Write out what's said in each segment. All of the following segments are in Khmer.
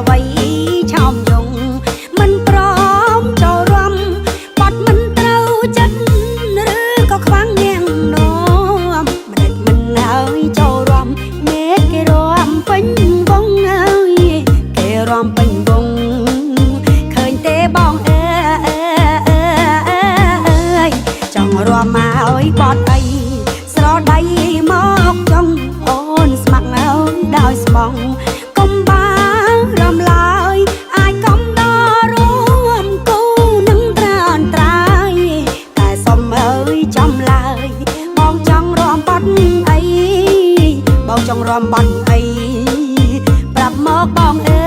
អ្វីឆោមយងមិនព្រមចូលរួមបាត់មិនត្រូវចិត្តឬក៏ខ្វាំងនាងនោមមិនដេចមិនហើយចូលរួមមេគេរួមពេញវងហើយគេរួមពេញវងឃើញទេបងអើយចង់រួមមកឲ្យបត់អីស្រដៃមកចង់អូនស្ម័គ្រហើយដោយស្មងកុំបារំឡើយអាចកំដររួមគូនឹងត្រានត្រាយតែសុំអើយចំឡើយបងចង់រួមបត់អីបងចង់រួមបត់អីប្រាប់មកបងអើ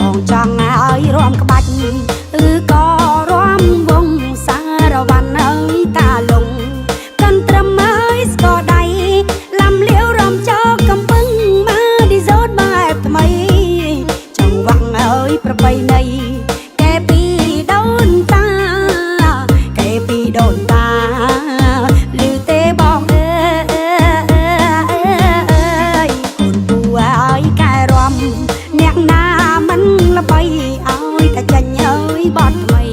បងចង់ឲ្យរួមក្បាច់ឬក៏រួមវងសារវ័នអើយតាលងកាន់ត្រឹមហើយស្គរដៃលំលាវរំចោកំពឹងមកឌីសូតបែបថ្មីចង់វាក់អើយប្របីនៃកែពីដូនតាកែពីដូនតាឮទេបងអើយកូនពូអើយកែរំអ្នកណាមិនល្បីឲ្យតែចាញ់អើយបត់ថ្មី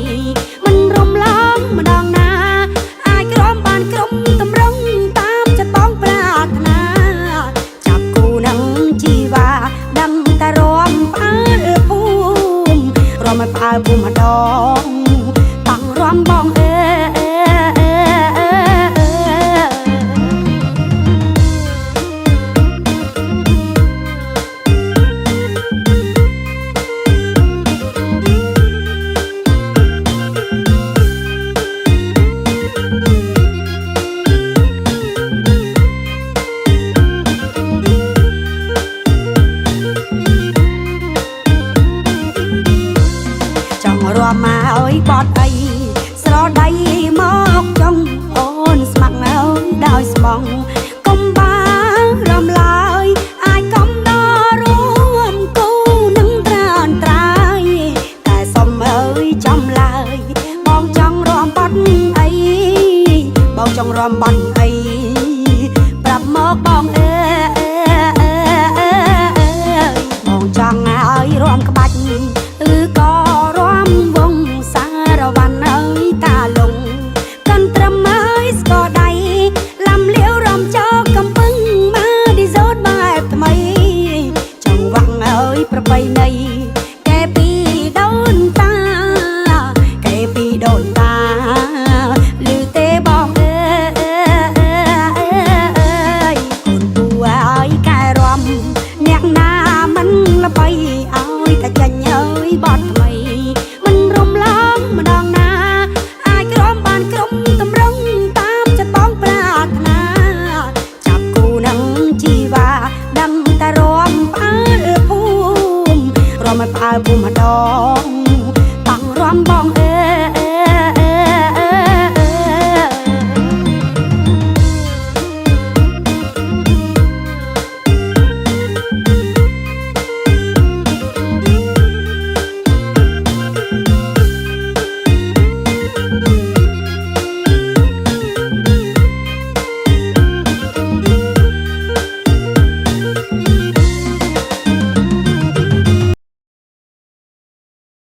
មិនរំលងម្ដងណាអាចក្រំបានក្រុមតម្រង់តាមចិត្តបងប្រាថ្នាចាប់គូនឹងជីវ៉ាដឹងតែរំផ្អើលភូមិរំឲ្យផ្អើលភូមិម្ដងតាំងរំបងអើរួមមកឲ្យបត់អីស្រដៃមកចង់អូនស្ម័គ្រហើយដោយស្មងកុំបារំឡើយអាចកំដររួមគូនឹងត្រានត្រាយតែសុំអើយចំឡើយបងចង់រួមបត់អីបងចង់រួមបត់អីប្រាប់មកបងអើបងចង់ឲ្យរួមក្បាច់ឬក៏រួមវងសារវ័នអើយតាលងកាន់ត្រឹមហើយស្គរដៃលំលាវរំចោកំពឹងមកឌីសូតបែបថ្មីចង់វាក់អើយប្របីនៃកែពីដូនតាកែពីដូនតាឮទេបងអើយកូនពូអើយកែរំអ្នកណាមិនល្បីឲ្យតែចាញ់អើយបត់ថ្មីមិនរំលងម្ដងណាអាចក្រំបានក្រុមតម្រង់តាមចិត្តបងប្រាថ្នាចាប់គូនឹងជីវ៉ាដឹងតែរំផ្អើលភូមិរំឲ្យផ្អើលភូមិម្ដងតាំងរំបងអើ